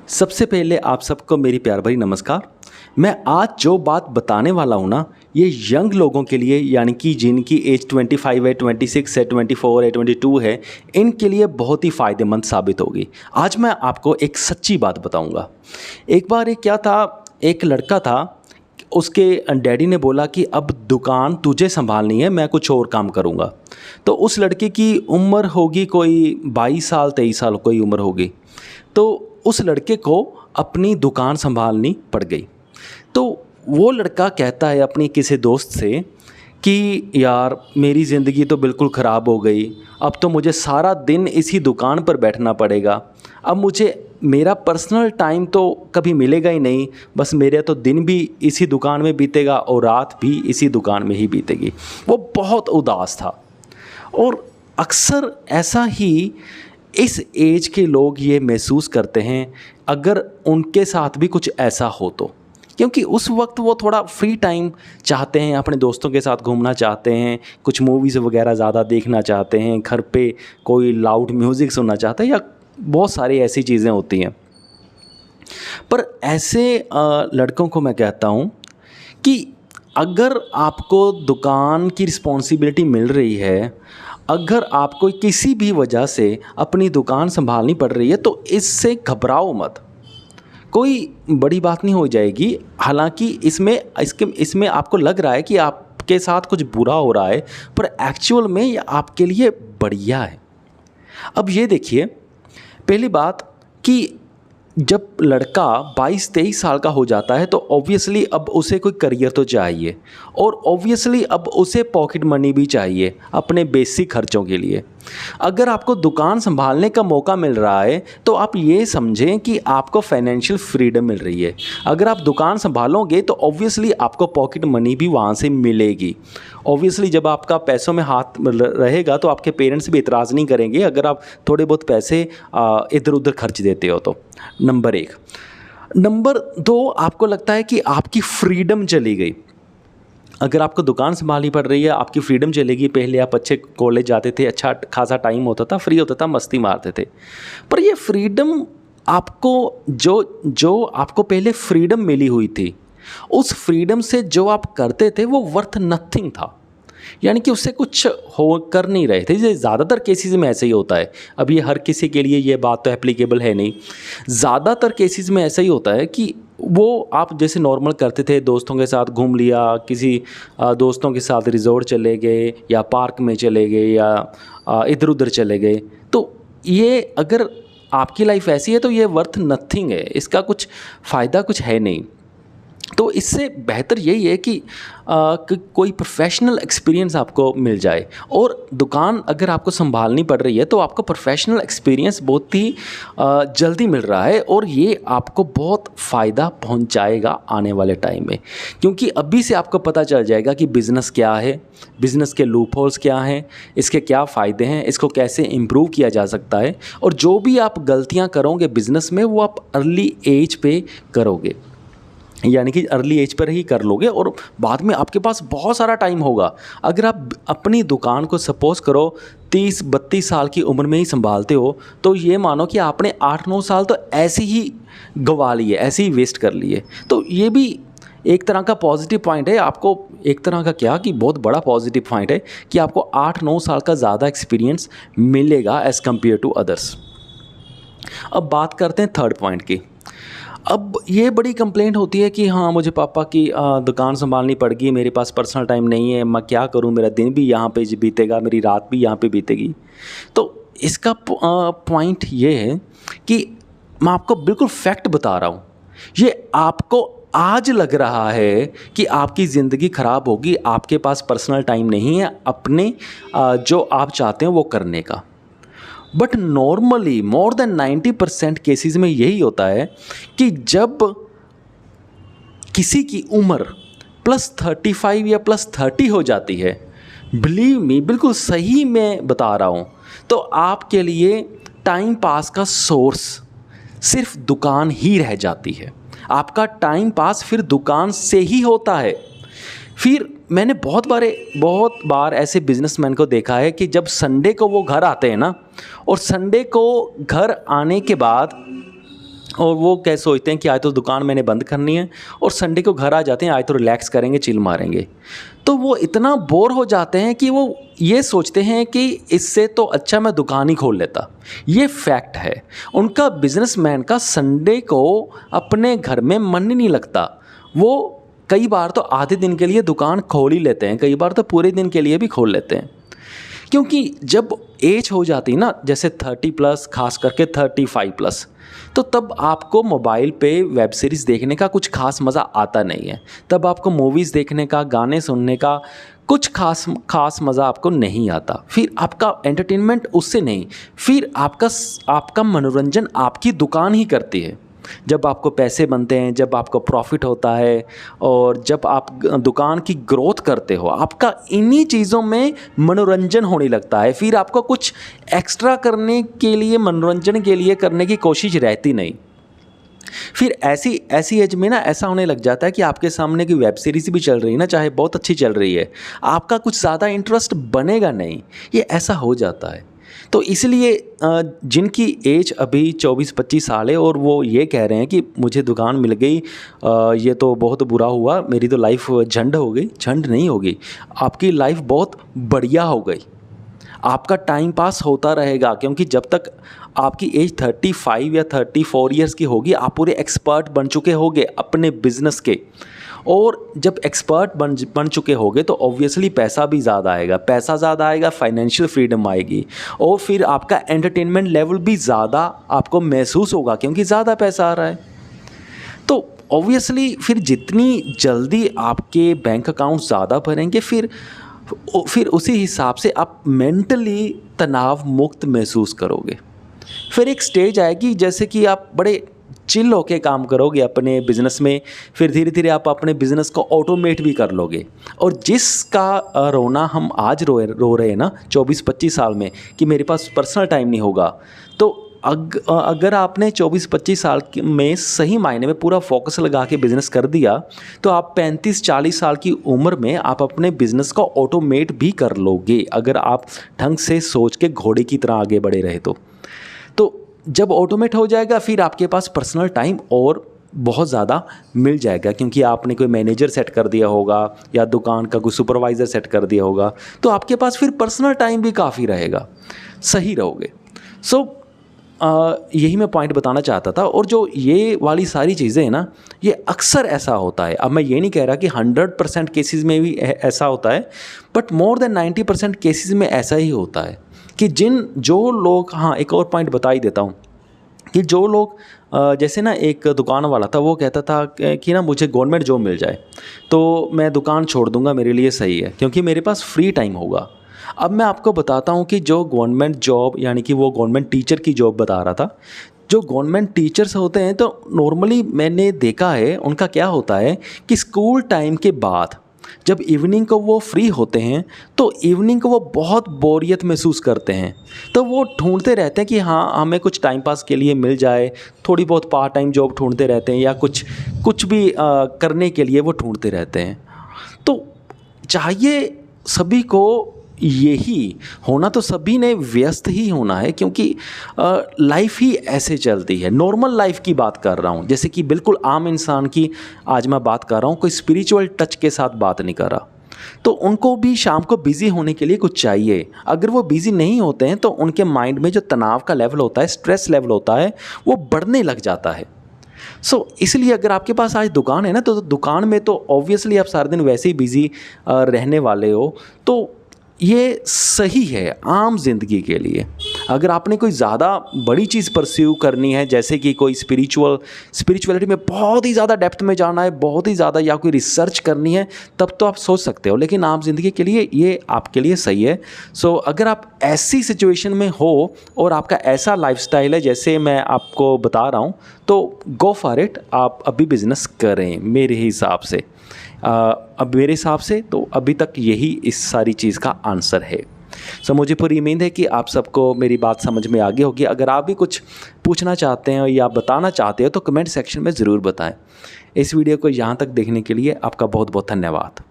सबसे पहले आप सबको मेरी प्यार भरी नमस्कार। मैं आज जो बात बताने वाला हूँ ना, ये यंग लोगों के लिए, यानी कि जिनकी एज 25 है, 26 है, 24 है, 22 है, इनके लिए बहुत ही फ़ायदेमंद साबित होगी। आज मैं आपको एक सच्ची बात बताऊँगा। एक बार एक क्या था, एक लड़का था, उसके डैडी ने बोला कि अब दुकान तुझे संभालनी है, मैं कुछ और काम करूँगा। तो उस लड़के की उम्र होगी कोई 22 साल 23 साल कोई उम्र होगी। तो उस लड़के को अपनी दुकान संभालनी पड़ गई। तो वो लड़का कहता है अपनी किसी दोस्त से कि यार मेरी ज़िंदगी तो बिल्कुल ख़राब हो गई, अब तो मुझे सारा दिन इसी दुकान पर बैठना पड़ेगा। अब मुझे मेरा पर्सनल टाइम तो कभी मिलेगा ही नहीं, बस मेरा तो दिन भी इसी दुकान में बीतेगा और रात भी इसी दुकान में ही बीतेगी। वो बहुत उदास था और अक्सर ऐसा ही इस एज के लोग ये महसूस करते हैं अगर उनके साथ भी कुछ ऐसा हो तो, क्योंकि उस वक्त वो थोड़ा फ्री टाइम चाहते हैं, अपने दोस्तों के साथ घूमना चाहते हैं, कुछ मूवीज़ वगैरह ज़्यादा देखना चाहते हैं, घर पे कोई लाउड म्यूज़िक सुनना चाहते हैं, या बहुत सारी ऐसी चीज़ें होती हैं। पर ऐसे लड़कों को मैं कहता हूँ कि अगर आपको दुकान की रिस्पॉन्सिबिलिटी मिल रही है, अगर आपको किसी भी वजह से अपनी दुकान संभालनी पड़ रही है, तो इससे घबराओ मत, कोई बड़ी बात नहीं हो जाएगी। हालांकि इसमें आपको लग रहा है कि आपके साथ कुछ बुरा हो रहा है, पर एक्चुअल में ये आपके लिए बढ़िया है। अब ये देखिए, पहली बात कि जब लड़का 22-23 साल का हो जाता है तो ऑब्वियसली अब उसे कोई करियर तो चाहिए, और ऑब्वियसली अब उसे पॉकेट मनी भी चाहिए अपने बेसिक खर्चों के लिए। अगर आपको दुकान संभालने का मौका मिल रहा है तो आप ये समझें कि आपको फाइनेंशियल फ्रीडम मिल रही है। अगर आप दुकान संभालोगे तो ऑब्वियसली आपको पॉकेट मनी भी वहाँ से मिलेगी। ऑब्वियसली जब आपका पैसों में हाथ रहेगा तो आपके पेरेंट्स भी इतराज़ नहीं करेंगे अगर आप थोड़े बहुत पैसे इधर उधर खर्च देते हो तो। नंबर 1। नंबर 2, आपको लगता है कि आपकी फ्रीडम चली गई। अगर आपको दुकान संभालनी पड़ रही है, आपकी फ्रीडम चलेगी। पहले आप अच्छे कॉलेज जाते थे, अच्छा खासा टाइम होता था, फ्री होता था, मस्ती मारते थे। पर ये फ्रीडम आपको जो आपको पहले फ्रीडम मिली हुई थी, उस फ्रीडम से जो आप करते थे वो वर्थ नथिंग था। यानी कि उससे कुछ हो कर नहीं रहे थे। ये ज़्यादातर केसेस में ऐसे ही होता है। अब ये हर किसी के लिए ये बात तो एप्लीकेबल है नहीं। ज़्यादातर केसेस में ऐसा ही होता है कि वो आप जैसे नॉर्मल करते थे, दोस्तों के साथ घूम लिया, किसी दोस्तों के साथ रिजॉर्ट चले गए या पार्क में चले गए या इधर उधर चले गए, तो ये अगर आपकी लाइफ ऐसी है तो ये वर्थ नथिंग है, इसका कुछ फ़ायदा कुछ है नहीं। तो इससे बेहतर यही है कि कोई प्रोफेशनल एक्सपीरियंस आपको मिल जाए, और दुकान अगर आपको संभालनी पड़ रही है तो आपको प्रोफेशनल एक्सपीरियंस बहुत ही जल्दी मिल रहा है, और ये आपको बहुत फ़ायदा पहुंचाएगा आने वाले टाइम में। क्योंकि अभी से आपको पता चल जाएगा कि बिज़नेस क्या है, बिज़नेस के लूप होल्स क्या हैं, इसके क्या फ़ायदे हैं, इसको कैसे इम्प्रूव किया जा सकता है, और जो भी आप गलतियाँ करोगे बिज़नेस में वो आप अर्ली एज पे करोगे, यानी कि अर्ली एज पर ही कर लोगे, और बाद में आपके पास बहुत सारा टाइम होगा। अगर आप अपनी दुकान को सपोज़ करो 30-32 साल की उम्र में ही संभालते हो, तो ये मानो कि आपने 8-9 साल तो ऐसे ही गंवा लिए, ऐसे ही वेस्ट कर लिए। तो ये भी एक तरह का पॉजिटिव पॉइंट है। आपको एक तरह का क्या कि बहुत बड़ा पॉजिटिव पॉइंट है कि आपको 8-9 साल का ज़्यादा एक्सपीरियंस मिलेगा एज़ कम्पेयर टू अदर्स। अब बात करते हैं थर्ड पॉइंट की। अब ये बड़ी कंप्लेंट होती है कि हाँ मुझे पापा की दुकान संभालनी पड़ गई, मेरे पास पर्सनल टाइम नहीं है, मैं क्या करूँ, मेरा दिन भी यहाँ पे बीतेगा, मेरी रात भी यहाँ पे बीतेगी। तो इसका पॉइंट ये है कि मैं आपको बिल्कुल फैक्ट बता रहा हूँ। ये आपको आज लग रहा है कि आपकी ज़िंदगी ख़राब होगी, आपके पास पर्सनल टाइम नहीं है अपने जो आप चाहते हैं वो करने का। But normally more than 90% cases में यही होता है कि जब किसी की उम्र +35 या +30 हो जाती है, बिलीव मी, बिल्कुल सही मैं बता रहा हूँ, तो आपके लिए टाइम पास का सोर्स सिर्फ दुकान ही रह जाती है। आपका टाइम पास फिर दुकान से ही होता है। फिर मैंने बहुत बार ऐसे बिजनेसमैन को देखा है कि जब संडे को वो घर आते हैं ना, और संडे को घर आने के बाद और वो क्या सोचते हैं कि आज तो दुकान मैंने बंद करनी है, और संडे को घर आ जाते हैं, आज तो रिलैक्स करेंगे, चिल मारेंगे। तो वो इतना बोर हो जाते हैं कि वो ये सोचते हैं कि इससे तो अच्छा मैं दुकान ही खोल लेता। ये फैक्ट है। उनका बिजनेसमैन का संडे को अपने घर में मन ही नहीं लगता। वो कई बार तो आधे दिन के लिए दुकान खोल ही लेते हैं, कई बार तो पूरे दिन के लिए भी खोल लेते हैं। क्योंकि जब एज हो जाती ना, जैसे 30+, खास करके 35+, तो तब आपको मोबाइल पे वेब सीरीज़ देखने का कुछ खास मज़ा आता नहीं है। तब आपको मूवीज़ देखने का, गाने सुनने का कुछ खास मज़ा आपको नहीं आता। फिर आपका एंटरटेनमेंट उससे नहीं, फिर आपका मनोरंजन आपकी दुकान ही करती है। जब आपको पैसे बनते हैं, जब आपको प्रॉफिट होता है, और जब आप दुकान की ग्रोथ करते हो, आपका इन्हीं चीज़ों में मनोरंजन होने लगता है। फिर आपको कुछ एक्स्ट्रा करने के लिए, मनोरंजन के लिए करने की कोशिश रहती नहीं। फिर ऐसी एज में ना ऐसा होने लग जाता है कि आपके सामने की वेब सीरीज़ भी चल रही है ना, चाहे बहुत अच्छी चल रही है, आपका कुछ ज़्यादा इंटरेस्ट बनेगा नहीं। ये ऐसा हो जाता है। तो इसलिए जिनकी एज अभी 24-25 साल है और वो ये कह रहे हैं कि मुझे दुकान मिल गई, ये तो बहुत बुरा हुआ, मेरी तो लाइफ झंड हो गई। झंड नहीं होगी, आपकी लाइफ बहुत बढ़िया हो गई। आपका टाइम पास होता रहेगा, क्योंकि जब तक आपकी एज 35 या 34 ईयर्स की होगी, आप पूरे एक्सपर्ट बन चुके होगे अपने बिजनेस के। और जब एक्सपर्ट बन चुके होगे तो ऑब्वियसली पैसा भी ज़्यादा आएगा, फाइनेंशियल फ्रीडम आएगी, और फिर आपका एंटरटेनमेंट लेवल भी ज़्यादा आपको महसूस होगा, क्योंकि ज़्यादा पैसा आ रहा है। तो ऑब्वियसली फिर जितनी जल्दी आपके बैंक अकाउंट ज़्यादा भरेंगे, फिर उसी हिसाब से आप मेंटली तनाव मुक्त महसूस करोगे। फिर एक स्टेज आएगी जैसे कि आप बड़े चिल होके काम करोगे अपने बिज़नेस में। फिर धीरे धीरे आप अपने बिज़नेस को ऑटोमेट भी कर लोगे। और जिसका रोना हम आज रो रहे हैं ना 24-25 साल में, कि मेरे पास पर्सनल टाइम नहीं होगा, तो अगर आपने 24-25 साल में सही मायने में पूरा फोकस लगा के बिज़नेस कर दिया, तो आप 35-40 साल की उम्र में आप अपने बिज़नेस को ऑटोमेट भी कर लोगे, अगर आप ढंग से सोच के घोड़े की तरह आगे बढ़े रहे तो जब ऑटोमेट हो जाएगा, फिर आपके पास पर्सनल टाइम और बहुत ज़्यादा मिल जाएगा, क्योंकि आपने कोई मैनेजर सेट कर दिया होगा या दुकान का कोई सुपरवाइज़र सेट कर दिया होगा, तो आपके पास फिर पर्सनल टाइम भी काफ़ी रहेगा, सही रहोगे। यही मैं पॉइंट बताना चाहता था। और जो ये वाली सारी चीज़ें हैं ना, ये अक्सर ऐसा होता है। अब मैं ये नहीं कह रहा कि 100% केसेस में भी ऐसा होता है, बट मोर देन 90% केसेस में ऐसा ही होता है कि जो लोग, हाँ एक और पॉइंट बता ही देता हूँ, कि जो लोग जैसे ना एक दुकान वाला था, वो कहता था कि ना मुझे गवर्नमेंट जॉब मिल जाए तो मैं दुकान छोड़ दूंगा, मेरे लिए सही है, क्योंकि मेरे पास फ्री टाइम होगा। अब मैं आपको बताता हूँ कि जो गवर्नमेंट जॉब, यानी कि वो गवर्नमेंट टीचर की जॉब बता रहा था, जो गवर्नमेंट टीचर्स होते हैं तो नॉर्मली मैंने देखा है उनका क्या होता है कि स्कूल टाइम के बाद जब इवनिंग को वो फ्री होते हैं, तो इवनिंग को वो बहुत बोरियत महसूस करते हैं। तो वो ढूंढते रहते हैं कि हाँ हमें कुछ टाइम पास के लिए मिल जाए, थोड़ी बहुत पार्ट टाइम जॉब ढूंढते रहते हैं, या कुछ भी करने के लिए वो ढूंढते रहते हैं। तो चाहिए सभी को यही होना, तो सभी ने व्यस्त ही होना है, क्योंकि लाइफ ही ऐसे चलती है। नॉर्मल लाइफ की बात कर रहा हूँ, जैसे कि बिल्कुल आम इंसान की आज मैं बात कर रहा हूँ, कोई स्पिरिचुअल टच के साथ बात नहीं कर रहा। तो उनको भी शाम को बिज़ी होने के लिए कुछ चाहिए। अगर वो बिज़ी नहीं होते हैं तो उनके माइंड में जो तनाव का लेवल होता है, स्ट्रेस लेवल होता है, वो बढ़ने लग जाता है। इसलिए अगर आपके पास आज दुकान है ना, तो दुकान में तो ऑब्वियसली आप सारा दिन वैसे ही बिज़ी रहने वाले हो, तो ये सही है आम जिंदगी के लिए। अगर आपने कोई ज़्यादा बड़ी चीज़ परस्यू करनी है, जैसे कि कोई स्पिरिचुअलिटी में बहुत ही ज़्यादा डेप्थ में जाना है, बहुत ही ज़्यादा, या कोई रिसर्च करनी है, तब तो आप सोच सकते हो, लेकिन आम जिंदगी के लिए ये आपके लिए सही है। अगर आप ऐसी सिचुएशन में हो और आपका ऐसा लाइफस्टाइल है जैसे मैं आपको बता रहा हूँ, तो गो फॉर इट, आप अभी बिज़नेस करें मेरे हिसाब से। अब मेरे हिसाब से तो अभी तक यही इस सारी चीज़ का आंसर है। मुझे पूरी उम्मीद है कि आप सबको मेरी बात समझ में आ गई होगी। अगर आप भी कुछ पूछना चाहते हैं या बताना चाहते हो तो कमेंट सेक्शन में ज़रूर बताएं। इस वीडियो को यहाँ तक देखने के लिए आपका बहुत बहुत धन्यवाद।